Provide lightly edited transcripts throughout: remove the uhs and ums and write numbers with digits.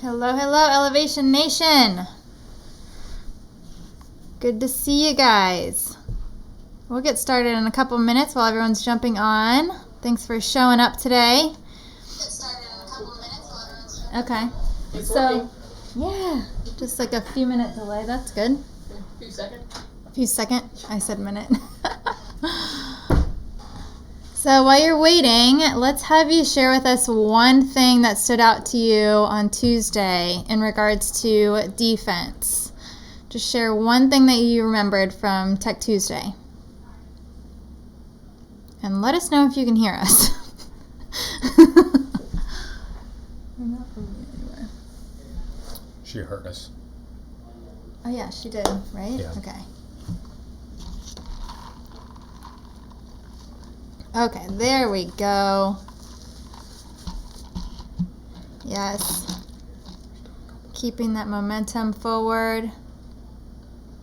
Hello, hello, Elevation Nation. Good to see you guys. We'll get started in a couple minutes while everyone's jumping on. Thanks for showing up today. Okay. So, yeah, just like a few minute delay. That's good. A few seconds? A few seconds. I said minute. So while you're waiting, let's have you share with us one thing that stood out to you on Tuesday in regards to defense. Just share one thing that you remembered from Tech Tuesday. And let us know if you can hear us. She heard us. Oh yeah, she did, right? Yeah. Okay. Okay, there we go. Yes. Keeping that momentum forward.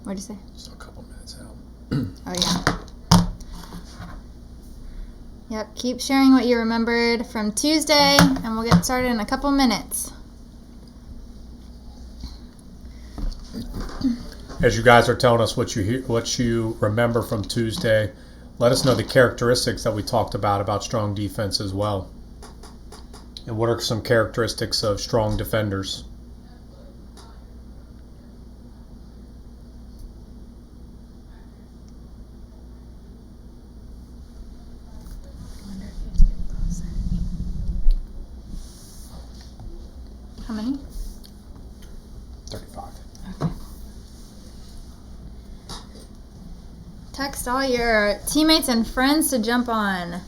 What'd you say? Still a couple minutes out. Oh, yeah. Yep, keep sharing what you remembered from Tuesday, and we'll get started in a couple minutes. As you guys are telling us what you remember from Tuesday, let us know the characteristics that we talked about strong defense as well. And what are some characteristics of strong defenders? How many? 35. Okay. Text all your teammates and friends to jump on.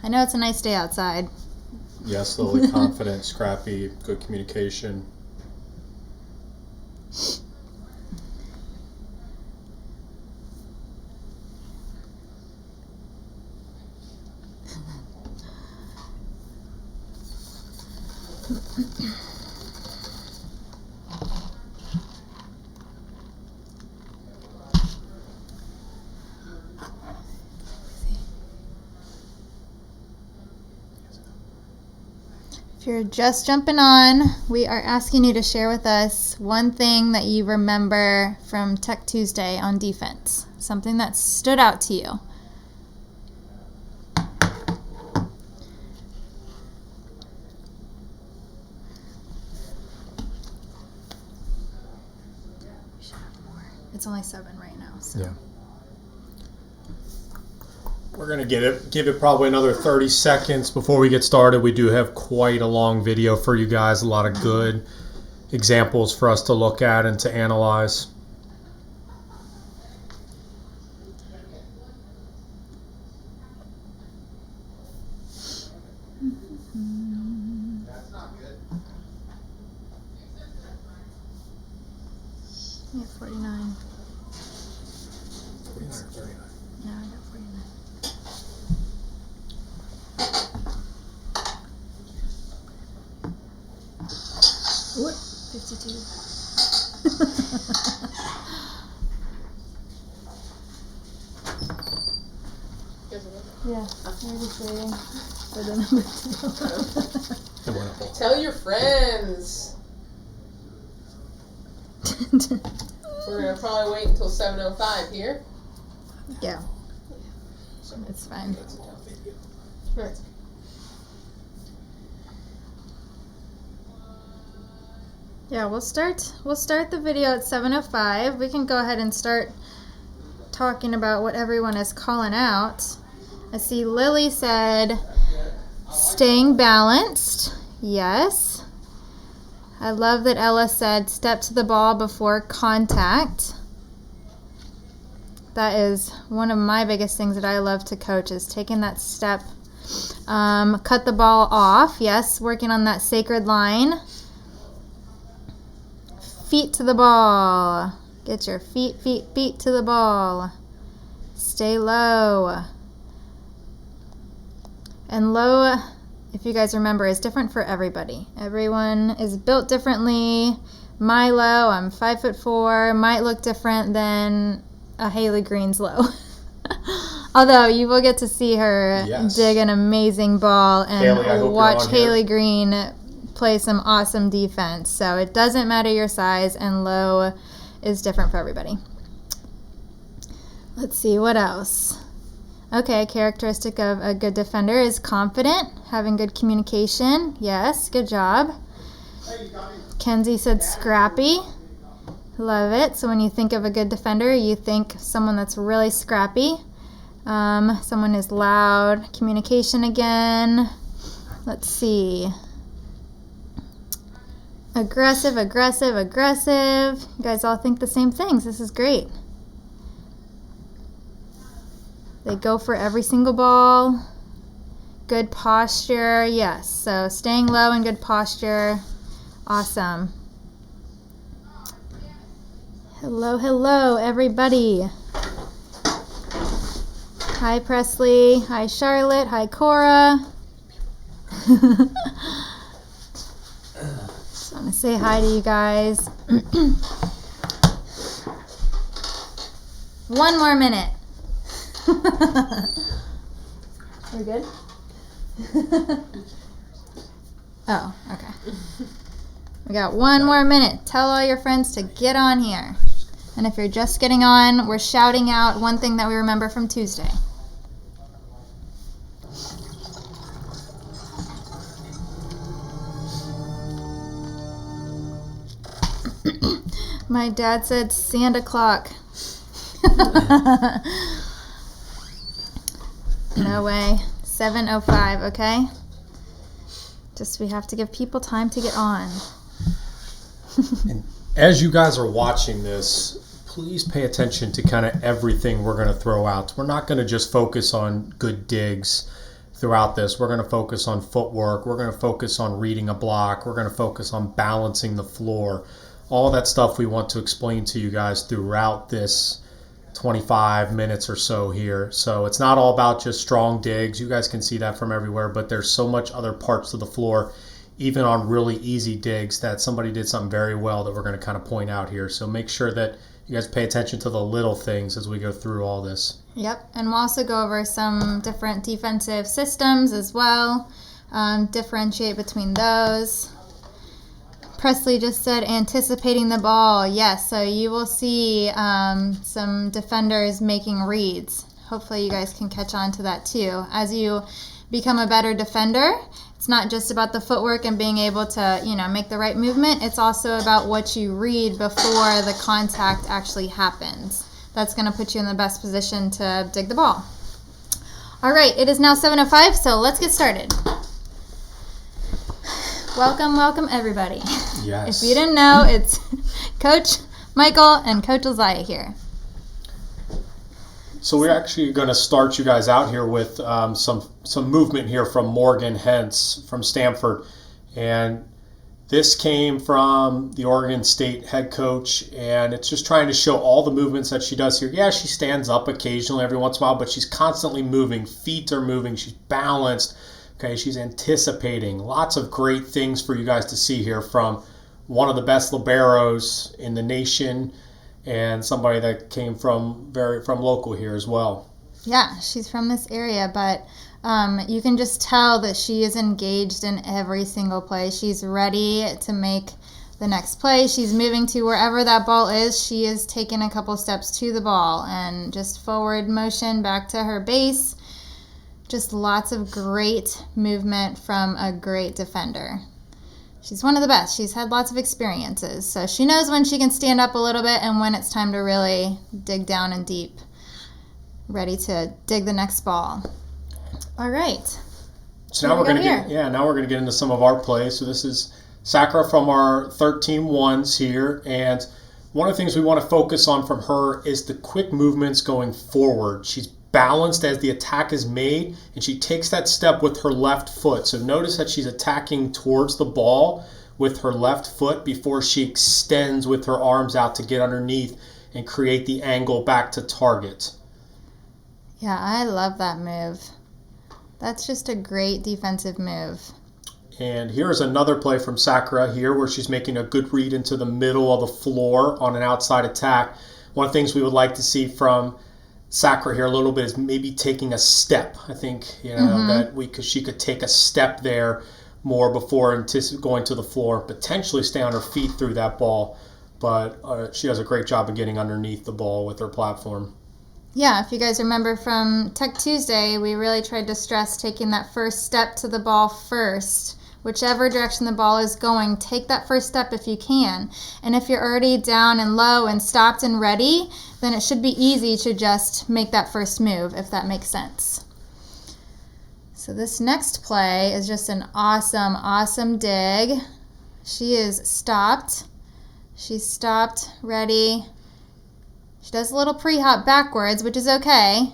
I know it's a nice day outside. Yeah, slowly confident, scrappy, good communication. If you're just jumping on, we are asking you to share with us one thing that you remember from Tech Tuesday on defense. Something that stood out to you. It's only 7 right now. So. Yeah. We're going to give it probably another 30 seconds before we get started. We do have quite a long video for you guys, a lot of good examples for us to look at and to analyze. Yeah, 49. 49 or 39. No, I got 49. What? 52. Yeah, I'm just waiting for the number 2. It went up. Tell your friends. We're going to probably wait until 7:05 here. Yeah, it's fine. Right. Yeah, we'll start the video at 7:05. We can go ahead and start talking about what everyone is calling out. I see Lily said staying balanced. Yes. I love that Ella said step to the ball before contact. That is one of my biggest things that I love to coach, is taking that step. Cut the ball off. Yes, working on that sacred line. Feet to the ball. Get your feet to the ball. Stay low. And low, if you guys remember, is different for everybody. Everyone is built differently. My low, I'm 5'4", might look different than a Haley Green's low. Although you will get to see her dig an amazing ball and Haley, watch Haley Green play some awesome defense. So it doesn't matter your size, and low is different for everybody. Let's see, what else? Okay, a characteristic of a good defender is confident, having good communication. Yes, good job. Kenzie said scrappy. Love it. So when you think of a good defender, you think someone that's really scrappy. Someone is loud. Communication again. Let's see. Aggressive, aggressive, aggressive. You guys all think the same things. This is great. They go for every single ball. Good posture. Yes. So staying low and good posture. Awesome. Hello, hello, everybody. Hi, Presley. Hi, Charlotte. Hi, Cora. Just want to say hi to you guys. 1 more minute. We're good? Oh, okay. We got 1 more minute. Tell all your friends to get on here. And if you're just getting on, we're shouting out one thing that we remember from Tuesday. My dad said Santa clock. No way. 7:05, okay? Just we have to give people time to get on. And as you guys are watching this, please pay attention to kind of everything we're going to throw out. We're not going to just focus on good digs throughout this. We're going to focus on footwork. We're going to focus on reading a block. We're going to focus on balancing the floor. All that stuff we want to explain to you guys throughout this 25 minutes or so here. So it's not all about just strong digs. You guys can see that from everywhere, but there's so much other parts of the floor, even on really easy digs, that somebody did something very well that we're going to kind of point out here. So make sure that you guys pay attention to the little things as we go through all this. Yep, and we'll also go over some different defensive systems as well, differentiate between those. Presley just said anticipating the ball. Yes, so you will see some defenders making reads. Hopefully you guys can catch on to that too. As you become a better defender, it's not just about the footwork and being able to, make the right movement. It's also about what you read before the contact actually happens. That's going to put you in the best position to dig the ball. All right, it is now 7:05, so let's get started. Welcome, welcome, everybody. Yes. If you didn't know, it's Coach Michael and Coach Lizaiha here. So we're actually going to start you guys out here with some movement here from Morgan Hentz from Stanford. And this came from the Oregon State head coach, and it's just trying to show all the movements that she does here. Yeah, she stands up occasionally every once in a while, but she's constantly moving. Feet are moving. She's balanced. Okay, she's anticipating. Lots of great things for you guys to see here from one of the best liberos in the nation, and somebody that came from local here as well. Yeah, she's from this area, but you can just tell that she is engaged in every single play. She's ready to make the next play. She's moving to wherever that ball is. She is taking a couple steps to the ball and just forward motion back to her base. Just lots of great movement from a great defender. She's one of the best. She's had lots of experiences. So she knows when she can stand up a little bit and when it's time to really dig down and deep. Ready to dig the next ball. All right. So now we're going to get into some of our plays. So this is Sakura from our 13-1s here. And one of the things we want to focus on from her is the quick movements going forward. She's balanced as the attack is made, and she takes that step with her left foot. So notice that she's attacking towards the ball with her left foot before she extends with her arms out to get underneath and create the angle back to target. Yeah, I love that move. That's just a great defensive move. And here's another play from Sakura here where she's making a good read into the middle of the floor on an outside attack. One of the things we would like to see from Sakura here a little bit is maybe taking a step. I think that she could take a step there more before going to the floor, potentially stay on her feet through that ball. But she does a great job of getting underneath the ball with her platform. Yeah, if you guys remember from Tech Tuesday, we really tried to stress taking that first step to the ball first. Whichever direction the ball is going, take that first step if you can. And if you're already down and low and stopped and ready, then it should be easy to just make that first move, if that makes sense. So this next play is just an awesome, awesome dig. She is stopped. She's stopped, ready. She does a little pre-hop backwards, which is okay.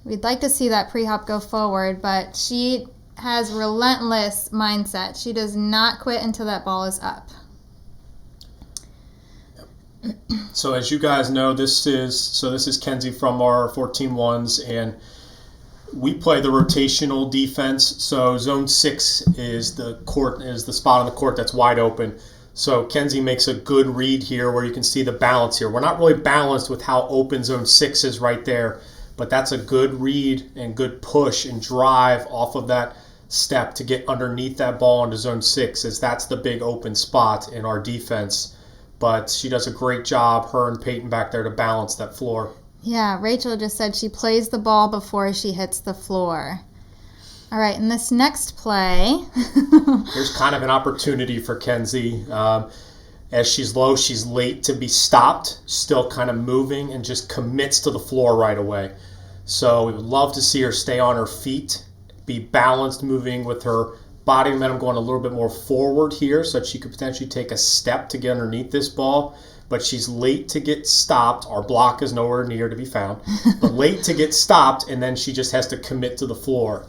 We'd like to see that pre-hop go forward, but she has relentless mindset. She does not quit until that ball is up. So as you guys know, this is Kenzie from our 14-1s, and we play the rotational defense. So zone 6 is the spot on the court that's wide open. So Kenzie makes a good read here where you can see the balance here. We're not really balanced with how open zone 6 is right there, but that's a good read and good push and drive off of that step to get underneath that ball into zone 6, as that's the big open spot in our defense. But she does a great job, her and Peyton back there, to balance that floor. Yeah, Rachel just said she plays the ball before she hits the floor. All right, in this next play... Here's kind of an opportunity for Kenzie. As she's low, she's late to be stopped, still kind of moving, and just commits to the floor right away. So we would love to see her stay on her feet, be balanced, moving with her body momentum going a little bit more forward here so that she could potentially take a step to get underneath this ball. But she's late to get stopped. Our block is nowhere near to be found. But late to get stopped, and then she just has to commit to the floor.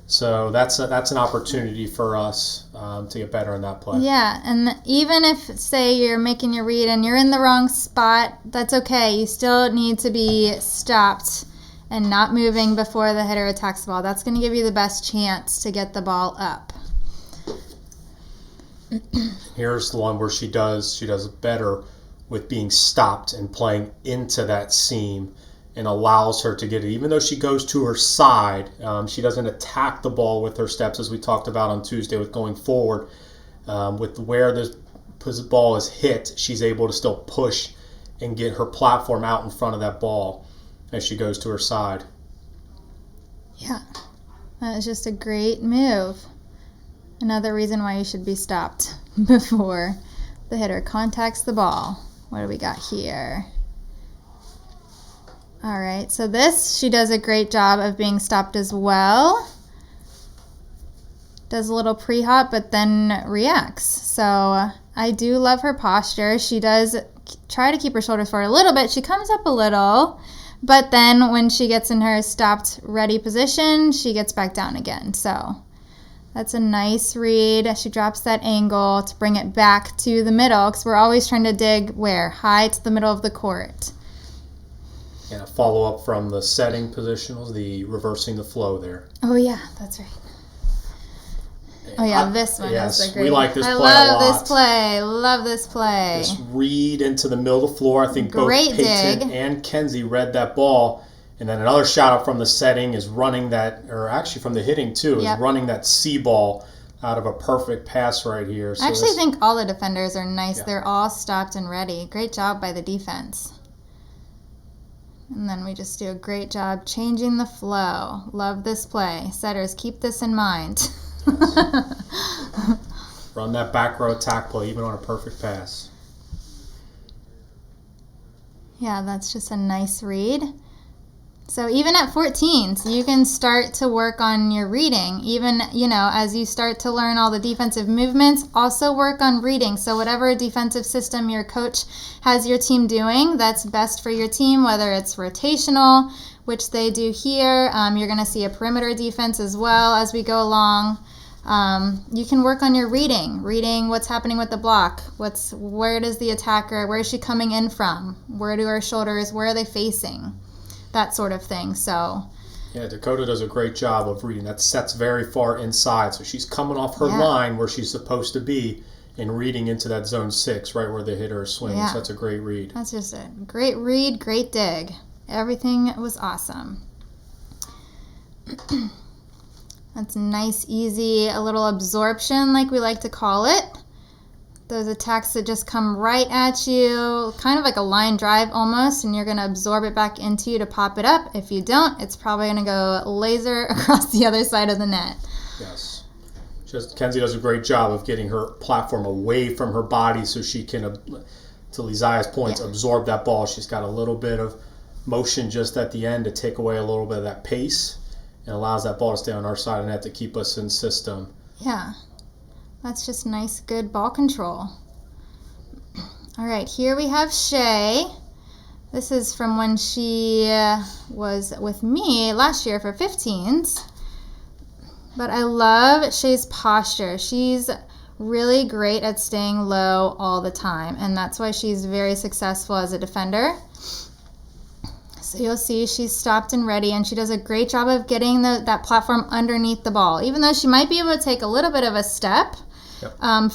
So that's an opportunity for us to get better in that play. Yeah, and even if, say, you're making your read and you're in the wrong spot, that's okay. You still need to be stopped and not moving before the hitter attacks the ball. That's going to give you the best chance to get the ball up. Here's the one where she does better with being stopped and playing into that seam, and allows her to get it. Even though she goes to her side, she doesn't attack the ball with her steps, as we talked about on Tuesday with going forward. With where this ball is hit, she's able to still push and get her platform out in front of that ball as she goes to her side. Yeah, that is just a great move. Another reason why you should be stopped before the hitter contacts the ball. What do we got here? All right, so this, she does a great job of being stopped as well. Does a little pre-hop, but then reacts. So I do love her posture. She does try to keep her shoulders forward a little bit. She comes up a little, but then when she gets in her stopped, ready position, she gets back down again. So that's a nice read. She drops that angle to bring it back to the middle, because we're always trying to dig where? High to the middle of the court. And a follow-up from the setting positionals, the reversing the flow there. Oh, yeah, that's right. Oh, yeah, this one yes, is a great. we like this play a lot. I love this play. Love this play. This read into the middle of the floor. I think Great both Peyton dig. and Kenzie read that ball. And then another shot up from the setting is running that, or actually from the hitting too, is running that C ball out of a perfect pass right here. So I actually think all the defenders are nice. Yeah. They're all stopped and ready. Great job by the defense. And then we just do a great job changing the flow. Love this play. Setters, keep this in mind. Run that back row attack play even on a perfect pass. Yeah, that's just a nice read. So even at 14s, you can start to work on your reading. Even, as you start to learn all the defensive movements, also work on reading. So whatever defensive system your coach has your team doing, that's best for your team, whether it's rotational, which they do here. You're going to see a perimeter defense as well as we go along. You can work on your reading what's happening with the block. Where does the attacker, where is she coming in from? Where do her shoulders, where are they facing? That sort of thing. So yeah, Dakota does a great job of reading. That set's very far inside, so she's coming off her line where she's supposed to be and reading into that zone 6, right where the hitter is swinging. So that's a great read. That's just a great read, great dig. Everything was awesome. That's nice, easy, a little absorption like we like to call it. Those attacks that just come right at you, kind of like a line drive almost, and you're going to absorb it back into you to pop it up. If you don't, it's probably going to go laser across the other side of the net. Yes. Kenzie does a great job of getting her platform away from her body so she can, to Lizaia's points, absorb that ball. She's got a little bit of motion just at the end to take away a little bit of that pace and allows that ball to stay on our side of the net to keep us in system. Yeah. That's just nice, good ball control. All right, here we have Shay. This is from when she was with me last year for 15s. But I love Shay's posture. She's really great at staying low all the time, and that's why she's very successful as a defender. So you'll see she's stopped and ready, and she does a great job of getting that platform underneath the ball. Even though she might be able to take a little bit of a step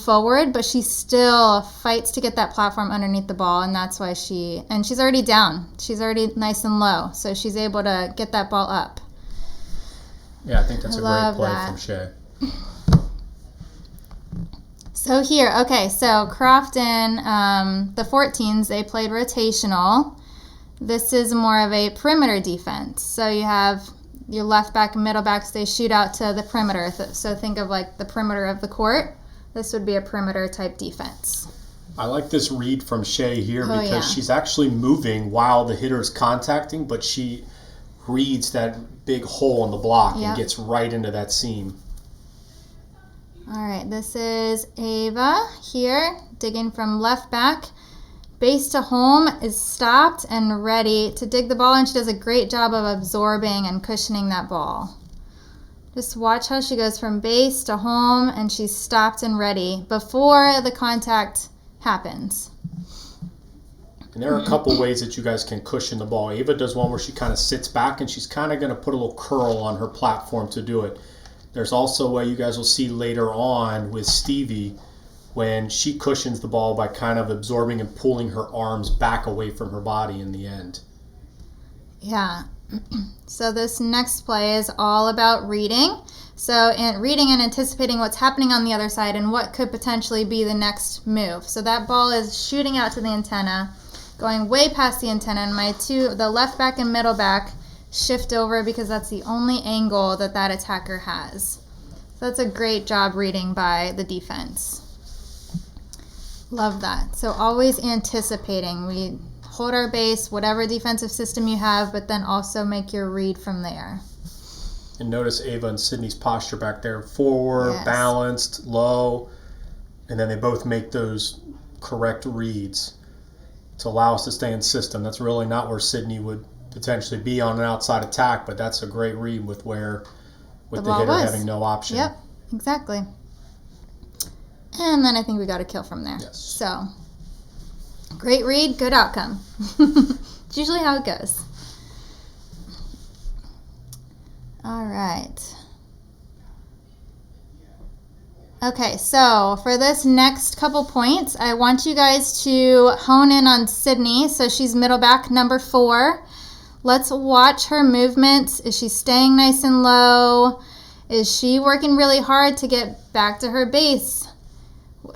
forward, but she still fights to get that platform underneath the ball, and that's why she's already down. She's already nice and low, so she's able to get that ball up. Yeah, I think that's a great play from Shay. So here, okay, so Crofton, the 14s, they played rotational. This is more of a perimeter defense. So you have your left back and middle backs, they shoot out to the perimeter. So think of like the perimeter of the court. This would be a perimeter type defense. I like this read from Shay here because she's actually moving while the hitter is contacting, but she reads that big hole in the block and gets right into that seam. All right, this is Ava here, digging from left back. Base to home is stopped and ready to dig the ball, and she does a great job of absorbing and cushioning that ball. Just watch how she goes from base to home, and she's stopped and ready before the contact happens. And there are a couple ways that you guys can cushion the ball. Ava does one where she kind of sits back, and she's kind of going to put a little curl on her platform to do it. There's also a way you guys will see later on with Stevie when she cushions the ball by kind of absorbing and pulling her arms back away from her body in the end. Yeah. So this next play is all about reading. So reading and anticipating what's happening on the other side and what could potentially be the next move. So that ball is shooting out to the antenna, going way past the antenna, and the left back and middle back shift over because that's the only angle that attacker has. So that's a great job reading by the defense. Love that. So always anticipating. We hold our base, whatever defensive system you have, but then also make your read from there. And notice Ava and Sydney's posture back there. Forward, balanced, low, and then they both make those correct reads to allow us to stay in system. That's really not where Sydney would potentially be on an outside attack, but that's a great read with the hitter having no option. Yep, exactly. And then I think we got a kill from there. Yes. So, great read, good outcome. It's usually how it goes. All right. Okay, so for this next couple points, I want you guys to hone in on Sydney. So she's middle back, number 4. Let's watch her movements. Is she staying nice and low? Is she working really hard to get back to her base?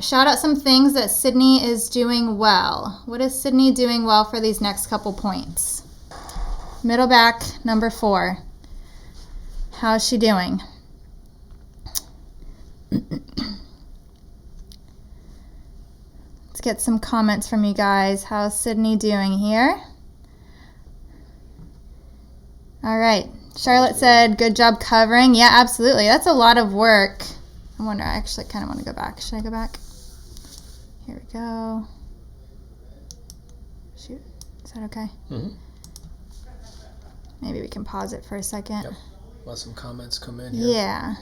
Shout out some things that Sydney is doing well. What is Sydney doing well for these next couple points? Middle back, number 4. How's she doing? Let's get some comments from you guys. How's Sydney doing here? All right. Charlotte said, good job covering. Yeah, absolutely. That's a lot of work. I wonder, I actually kind of want to go back. Should I go back? Here we go. Shoot. Is that okay? Mm-hmm. Maybe we can pause it for a second. Yep. Let some comments come in here. Yeah.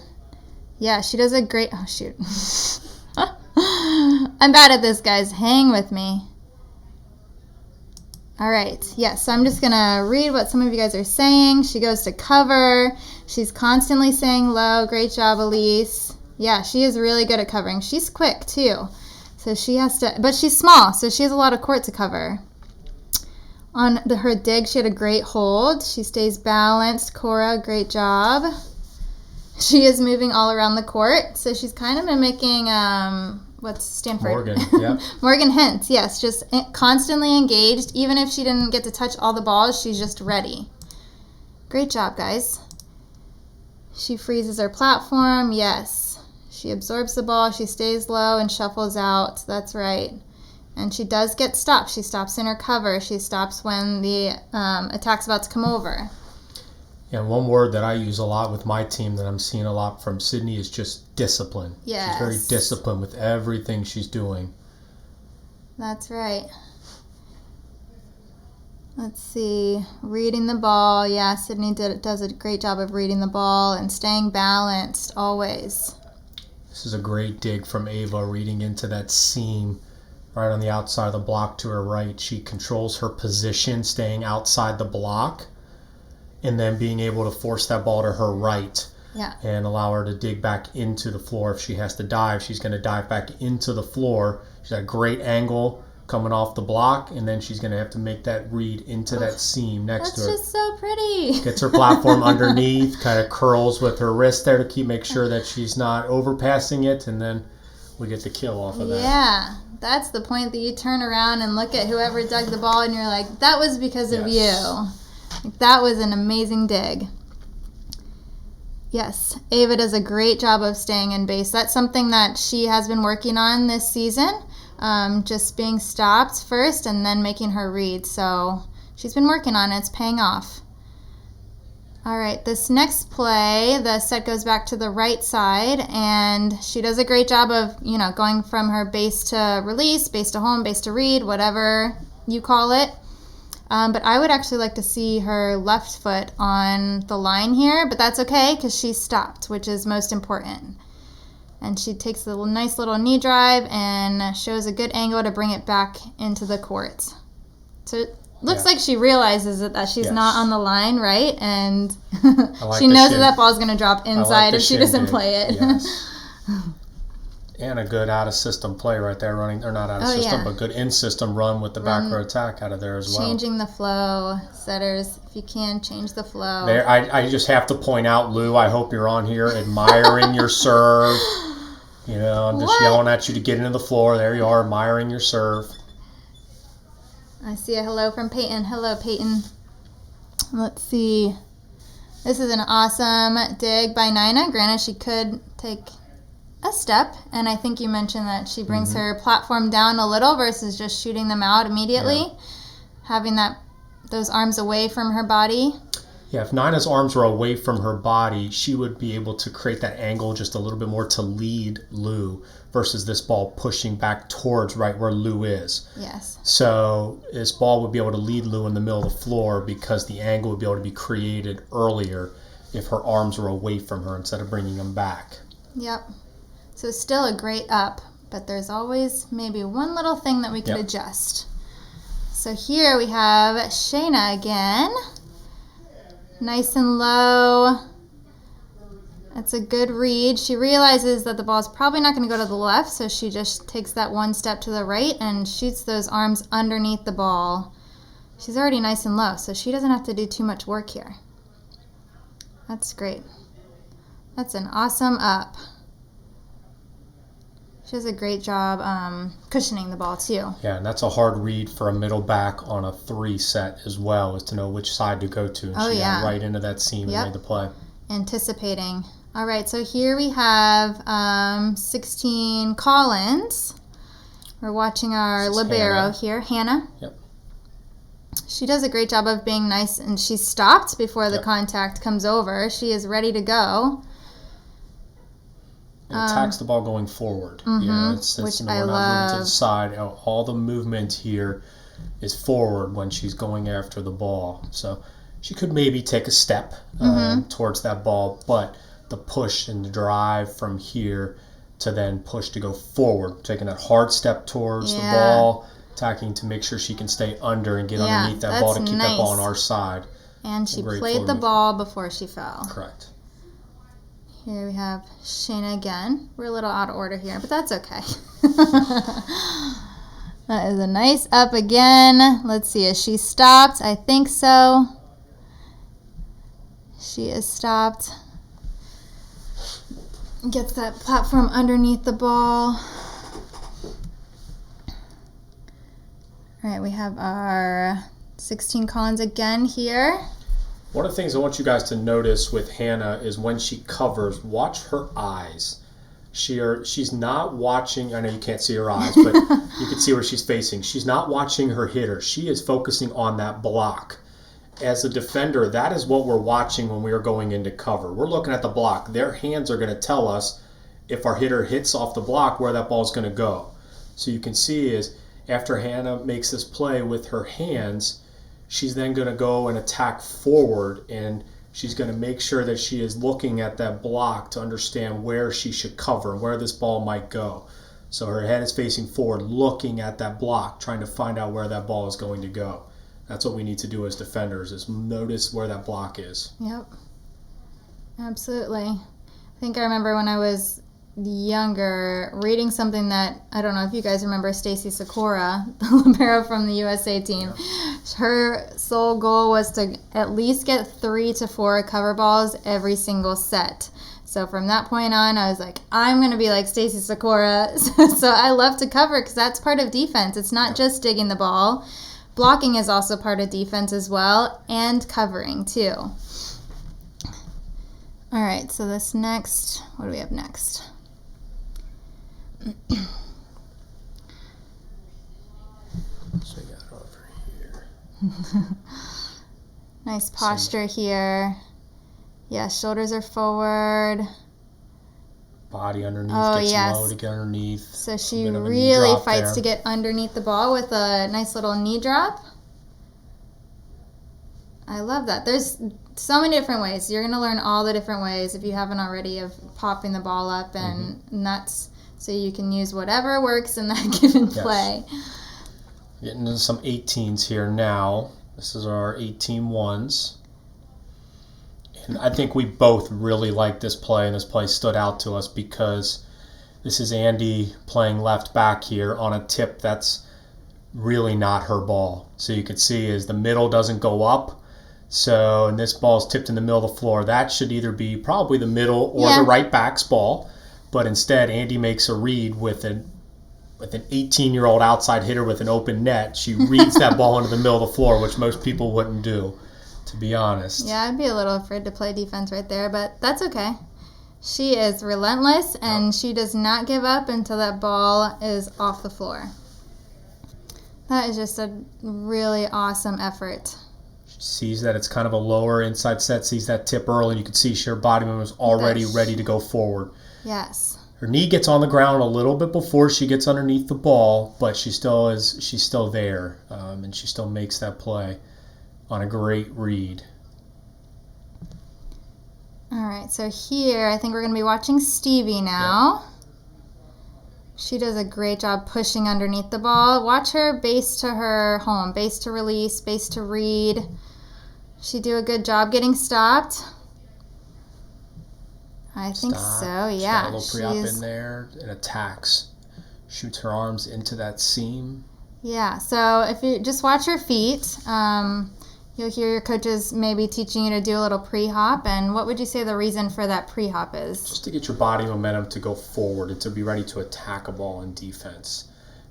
Yeah, she does a great... Oh, shoot. I'm bad at this, guys. Hang with me. All right. Yeah, so I'm just going to read what some of you guys are saying. She goes to cover. She's constantly saying low. Great job, Elise. Yeah, she is really good at covering. She's quick, too. So she has to... But she's small, so she has a lot of court to cover. On her dig, she had a great hold. She stays balanced. Cora, great job. She is moving all around the court, so she's kind of mimicking what's Stanford? Morgan, yep. Morgan Hintz, yes, just constantly engaged. Even if she didn't get to touch all the balls, she's just ready. Great job, guys. She freezes her platform, yes. She absorbs the ball, she stays low and shuffles out. That's right. And she does get stopped. She stops in her cover. She stops when the attack's about to come over. And one word that I use a lot with my team that I'm seeing a lot from Sydney is just discipline. Yes. She's very disciplined with everything she's doing. That's right. Let's see. Reading the ball. Yeah, Sydney does a great job of reading the ball and staying balanced always. This is a great dig from Ava, reading into that seam right on the outside of the block to her right. She controls her position, staying outside the block, and then being able to force that ball to her right. Yeah. And allow her to dig back into the floor. If she has to dive, she's going to dive back into the floor. She's got a great angle coming off the block, and then she's going to have to make that read into that seam next to her. That's just so pretty. Gets her platform underneath, kind of curls with her wrist there to make sure that she's not overpassing it, and then we get the kill off of that. Yeah, that's the point that you turn around and look at whoever dug the ball, and you're like, that was because of you. Like, that was an amazing dig. Yes, Ava does a great job of staying in base. That's something that she has been working on this season, just being stopped first and then making her read. So she's been working on it. It's paying off. All right, this next play, the set goes back to the right side, and she does a great job of, going from her base to release, base to home, base to read, whatever you call it. But I would actually like to see her left foot on the line here, but that's okay because she stopped, which is most important. And she takes a nice little knee drive and shows a good angle to bring it back into the court. So it looks like she realizes that she's not on the line, right? And she knows that ball's going to drop inside if she doesn't play it. Yes. And a good out-of-system play right there, running, or not out-of-system, but good in-system run with the back row attack out of there as well. Changing the flow, setters, if you can, change the flow. There, I just have to point out, Lou, I hope you're on here admiring your serve. I'm just yelling at you to get into the floor. There you are, admiring your serve. I see a hello from Peyton. Hello, Peyton. Let's see. This is an awesome dig by Nina. Granted, she could take a step, and I think you mentioned that she brings her platform down a little versus just shooting them out immediately, having those arms away from her body. Yeah, if Nina's arms were away from her body, she would be able to create that angle just a little bit more to lead Lou versus this ball pushing back towards right where Lou is. Yes. So this ball would be able to lead Lou in the middle of the floor because the angle would be able to be created earlier if her arms were away from her instead of bringing them back. Yep. So still a great up, but there's always maybe one little thing that we could adjust. So here we have Shayna again. Nice and low. That's a good read. She realizes that the ball's probably not going to go to the left, so she just takes that one step to the right and shoots those arms underneath the ball. She's already nice and low, so she doesn't have to do too much work here. That's great. That's an awesome up. She does a great job cushioning the ball, too. Yeah, and that's a hard read for a middle back on a 3 set as well, is to know which side to go to. And she got right into that seam and made the play. Anticipating. All right, so here we have 16 Collins. We're watching our libero here, Hannah. Yep. She does a great job of being nice, and she's stopped before the contact comes over. She is ready to go. It attacks the ball going forward. It's which we're I not love. moving to the side. All the movement here is forward when she's going after the ball. So she could maybe take a step towards that ball, but the push and the drive from here to then push to go forward, taking that hard step towards the ball, attacking to make sure she can stay under and get underneath that ball to keep that ball on our side. And she played the ball before she fell. Correct. Here we have Shayna again. We're a little out of order here, but that's okay. That is a nice up again. Let's see, is she stopped? I think so. She is stopped. Gets that platform underneath the ball. All right, we have our 16 Collins again here. One of the things I want you guys to notice with Hannah is when she covers, watch her eyes. She's not watching, I know you can't see her eyes, but you can see where she's facing. She's not watching her hitter. She is focusing on that block. As a defender, that is what we're watching when we are going into cover. We're looking at the block. Their hands are going to tell us if our hitter hits off the block where that ball is going to go. So you can see is after Hannah makes this play with her hands, she's then going to go and attack forward, and she's going to make sure that she is looking at that block to understand where she should cover and where this ball might go. So her head is facing forward, looking at that block, trying to find out where that ball is going to go. That's what we need to do as defenders, is notice where that block is. Yep. Absolutely. I think I remember when I was younger reading something that, I don't know if you guys remember Stacy Sikora, the libero from the USA team. Yeah. Her sole goal was to at least get 3 to 4 cover balls every single set. So from that point on, I was like, I'm going to be like Stacy Sikora. So I love to cover because that's part of defense. It's not just digging the ball. Blocking is also part of defense as well, and covering too. All right, so this next, what do we have next? So we got over here. Nice posture here. Yeah, shoulders are forward. Body underneath, gets low to get underneath. So she really fights to get underneath the ball with a nice little knee drop. I love that. There's so many different ways. You're going to learn all the different ways if you haven't already of popping the ball up, and that's so you can use whatever works in that given play. Getting into some 18s here now. This is our 18-1s. And I think we both really like this play, and this play stood out to us because this is Andy playing left back here on a tip that's really not her ball. So you can see is the middle doesn't go up. So, and this ball is tipped in the middle of the floor. That should either be probably the middle or the right back's ball. But instead, Andy makes a read with an 18-year-old outside hitter with an open net. She reads that ball into the middle of the floor, which most people wouldn't do, to be honest. Yeah, I'd be a little afraid to play defense right there, but that's okay. She is relentless, and she does not give up until that ball is off the floor. That is just a really awesome effort. She sees that it's kind of a lower inside set, sees that tip early. You can see her body movement is already ready to go forward. Yes. Her knee gets on the ground a little bit before she gets underneath the ball, but she's still there, and she still makes that play on a great read. All right, so here I think we're going to be watching Stevie now. Yep. She does a great job pushing underneath the ball. Watch her base to her home, base to release, base to read. She do a good job getting stopped. I think so, yeah. Got a little pre-op in there and attacks. Shoots her arms into that seam. Yeah, so if you just watch her feet, you'll hear your coaches maybe teaching you to do a little pre-hop. And what would you say the reason for that pre-hop is? Just to get your body momentum to go forward and to be ready to attack a ball in defense.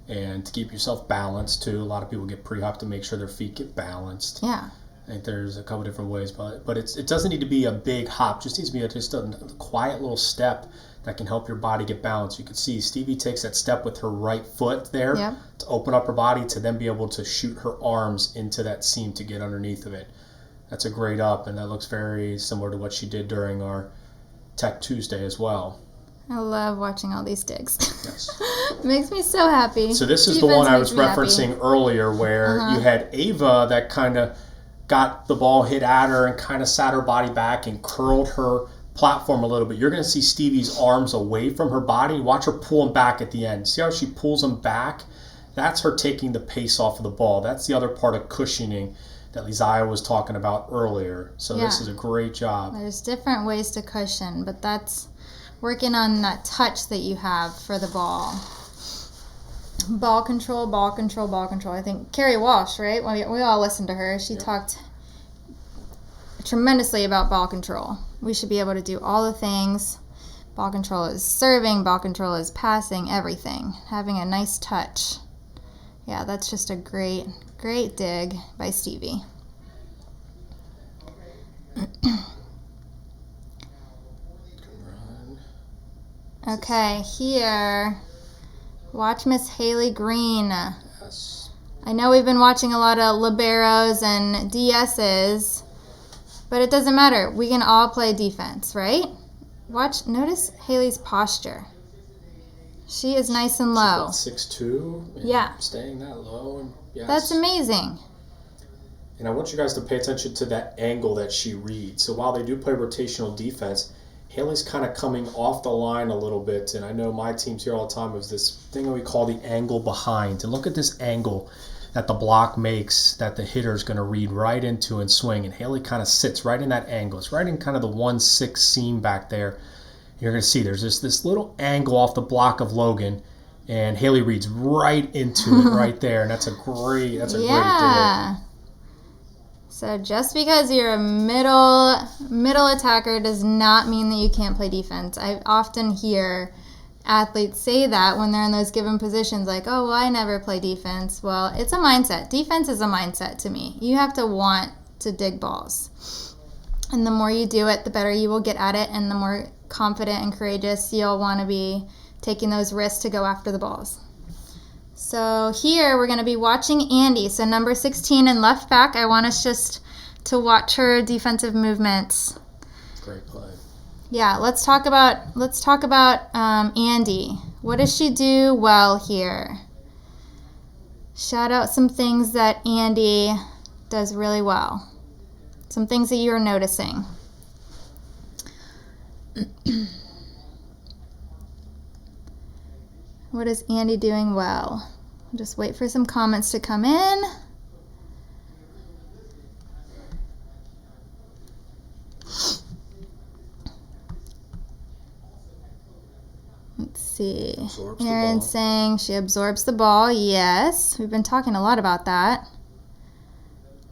And to keep yourself balanced, too. A lot of people get pre-hop to make sure their feet get balanced. Yeah. I think there's a couple different ways, but it doesn't need to be a big hop. It just needs to be just a quiet little step that can help your body get balanced. You can see Stevie takes that step with her right foot there to open up her body to then be able to shoot her arms into that seam to get underneath of it. That's a great up, and that looks very similar to what she did during our Tech Tuesday as well. I love watching all these digs. Yes. It makes me so happy. So this is the one I was referencing earlier where you had Ava that kind of got the ball hit at her and kind of sat her body back and curled her platform a little bit. You're going to see Stevie's arms away from her body. Watch her pull them back at the end. See how she pulls them back? That's her taking the pace off of the ball. That's the other part of cushioning that Lizaiha was talking about earlier. So this is a great job. There's different ways to cushion, but that's working on that touch that you have for the ball. Ball control, ball control, ball control. I think Carrie Walsh, right? We all listened to her. She talked tremendously about ball control. We should be able to do all the things, Ball control is serving, ball control is passing, everything. Having a nice touch. Yeah, that's just a great dig by Stevie. Okay, here, watch Miss Haley Green. Yes. I know we've been watching a lot of liberos and DSs, but it doesn't matter. We can all play defense, right? Notice Haley's posture. She is nice and low. She's 6'2", yeah. Staying that low. And yes. That's amazing. And I want you guys to pay attention to that angle that she reads. So while they do play rotational defense, Haley's kind of coming off the line a little bit, and I know my teams here all the time is this thing that we call the angle behind. And look at this angle that the block makes that the hitter's going to read right into and swing. And Haley kind of sits right in that angle. It's right in kind of the 1-6 seam back there. You're going to see there's this little angle off the block of Logan, and Haley reads right into it right there. And that's a great dig. So just because you're a middle attacker does not mean that you can't play defense. I often hear athletes say that when they're in those given positions, like, oh, well, I never play defense. Well, it's a mindset. Defense is a mindset to me. You have to want to dig balls. And the more you do it, the better you will get at it, and the more confident and courageous you'll want to be taking those risks to go after the balls. So here we're going to be watching Andy. So number 16 in left back. I want us just to watch her defensive movements. Great play. Yeah, let's talk about Andy. What does she do well here? Shout out some things that Andy does really well. Some things that you're noticing. What is Andy doing well? Just wait for some comments to come in. Let's see. Aaron's saying she absorbs the ball. Yes, we've been talking a lot about that.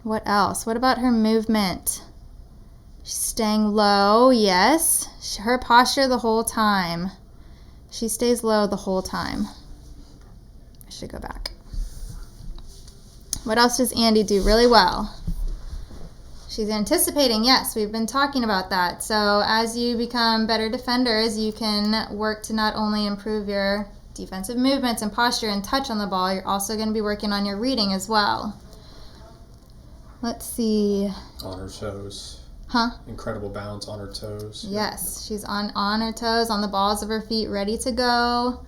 What else? What about her movement? She's staying low. Yes. Her posture the whole time. She stays low the whole time. I should go back. What else does Andy do really well? She's anticipating. Yes, we've been talking about that. So as you become better defenders, you can work to not only improve your defensive movements and posture and touch on the ball, you're also going to be working on your reading as well. Let's see. On her toes. Huh? Incredible balance on her toes. Yes, she's on her toes, on the balls of her feet, ready to go.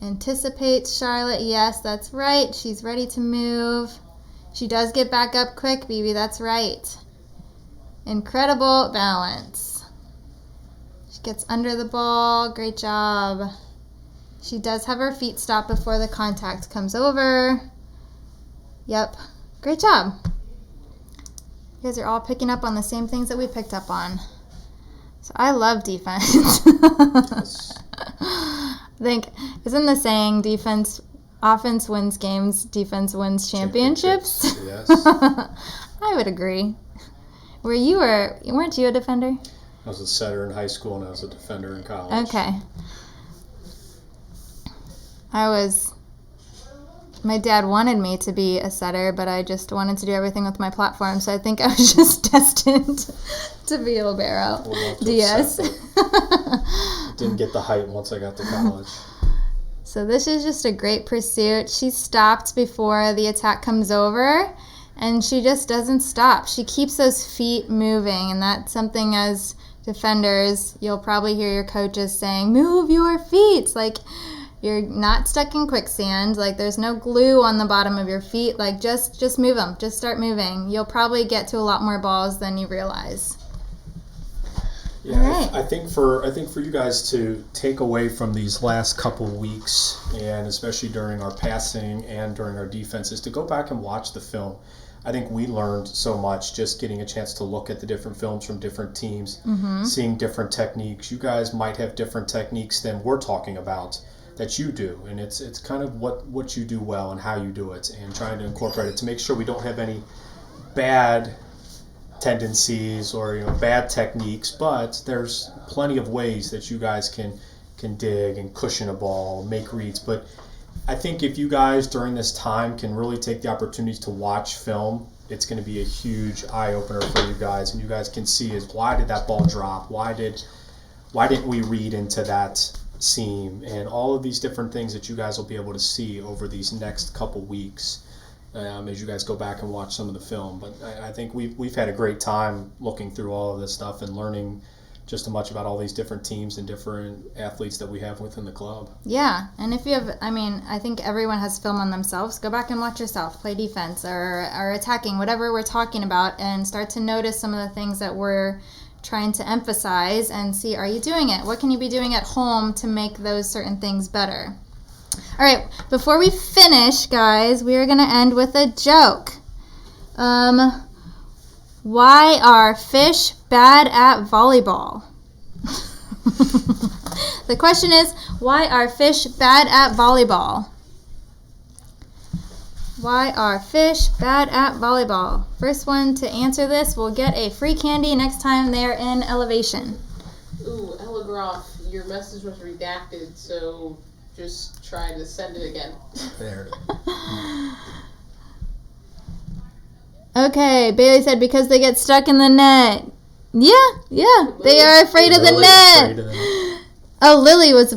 Anticipates Charlotte. Yes, that's right. She's ready to move. She does get back up quick, BB. That's right. Incredible balance. She gets under the ball. Great job. She does have her feet stop before the contact comes over. Yep. Great job. You guys are all picking up on the same things that we picked up on. So I love defense. Yes. I think, isn't the saying offense wins games, defense wins championships? Yes. I would agree. Weren't you a defender? I was a setter in high school and I was a defender in college. Okay. My dad wanted me to be a setter, but I just wanted to do everything with my platform, so I think I was just destined to be a libero. DS. Didn't get the height once I got to college. So this is just a great pursuit. She stopped before the attack comes over, and she just doesn't stop. She keeps those feet moving, and that's something as defenders, you'll probably hear your coaches saying, move your feet. Like, you're not stuck in quicksand. Like, there's no glue on the bottom of your feet. Like, just move them. Just start moving. You'll probably get to a lot more balls than you realize. Yeah, right. I think for you guys to take away from these last couple weeks, and especially during our passing and during our defense, is to go back and watch the film. I think we learned so much just getting a chance to look at the different films from different teams, seeing different techniques. You guys might have different techniques than we're talking about that you do, and it's kind of what you do well and how you do it, and trying to incorporate it to make sure we don't have any bad tendencies or bad techniques, but there's plenty of ways that you guys can dig and cushion a ball, make reads. But I think if you guys during this time can really take the opportunities to watch film, it's going to be a huge eye opener for you guys, and you guys can see is why did that ball drop? Why didn't we read into that seam? And all of these different things that you guys will be able to see over these next couple weeks as you guys go back and watch some of the film. But I think we've had a great time looking through all of this stuff and learning just as much about all these different teams and different athletes that we have within the club. Yeah, and if you have, I think everyone has film on themselves. Go back and watch yourself play defense or attacking, whatever we're talking about, and start to notice some of the things that we're trying to emphasize and see, are you doing it? What can you be doing at home to make those certain things better? All right, before we finish, guys, we are going to end with a joke. Why are fish bad at volleyball? The question is, why are fish bad at volleyball? Why are fish bad at volleyball? First one to answer this will get a free candy next time they're in elevation. Ooh, Ella Groff, your message was redacted, so just try to send it again. There. Okay, Bailey said because they get stuck in the net. Yeah, they are afraid of the net. Oh, Lily was,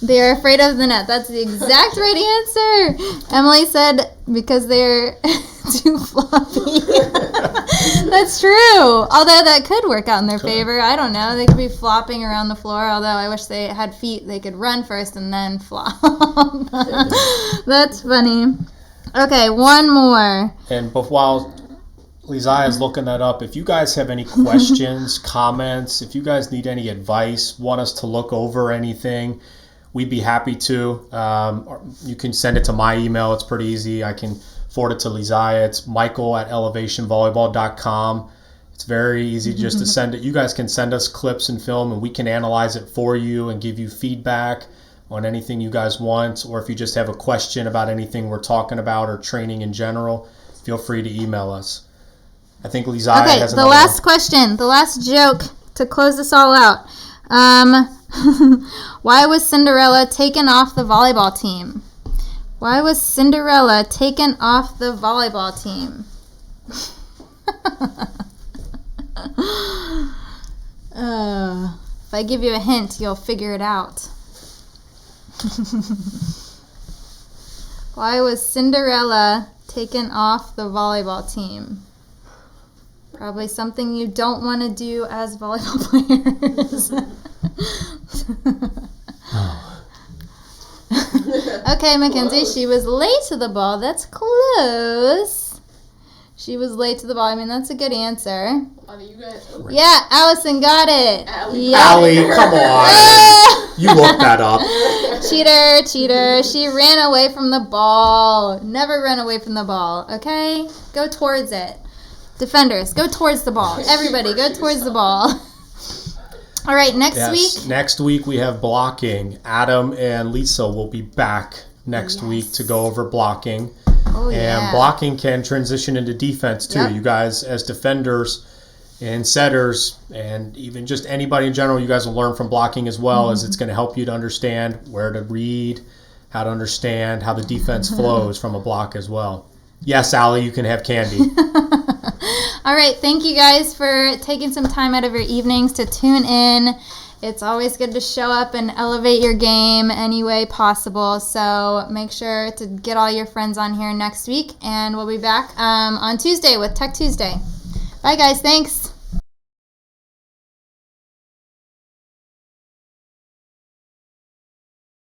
they are afraid of the net. That's the exact right answer. Emily said because they're too floppy. That's true. Although that could work out in their favor. I don't know. They could be flopping around the floor. Although I wish they had feet. They could run first and then flop. That's funny. Okay, one more. And while Lizaiha is looking that up, if you guys have any questions, comments, if you guys need any advice, want us to look over anything, we'd be happy to. You can send it to my email. It's pretty easy. I can forward it to Lizaiha. It's michael@elevationvolleyball.com. It's very easy just to send it. You guys can send us clips and film, and we can analyze it for you and give you feedback on anything you guys want. Or if you just have a question about anything we're talking about or training in general, feel free to email us. I think Lizaiha has another last question, the last joke to close this all out. Why was Cinderella taken off the volleyball team? Why was Cinderella taken off the volleyball team? If I give you a hint, you'll figure it out. Why was Cinderella taken off the volleyball team? Probably something you don't want to do as volleyball players. Okay, Mackenzie, she was late to the ball. That's close. She was late to the ball. I mean, that's a good answer. Yeah, Allison got it. Allie, come on. You looked that up. Cheater. She ran away from the ball. Never run away from the ball, okay? Go towards it. Defenders, go towards the ball. Everybody, go towards the ball. All right, next week. Next week we have blocking. Adam and Lisa will be back next week to go over blocking. And blocking can transition into defense too. Yep. You guys as defenders and setters and even just anybody in general, you guys will learn from blocking as well, as it's going to help you to understand where to read, how to understand how the defense flows from a block as well. Yes, Allie, you can have candy. All right, thank you guys for taking some time out of your evenings to tune in. It's always good to show up and elevate your game any way possible. So make sure to get all your friends on here next week, and we'll be back on Tuesday with Tech Tuesday. Bye, guys. Thanks.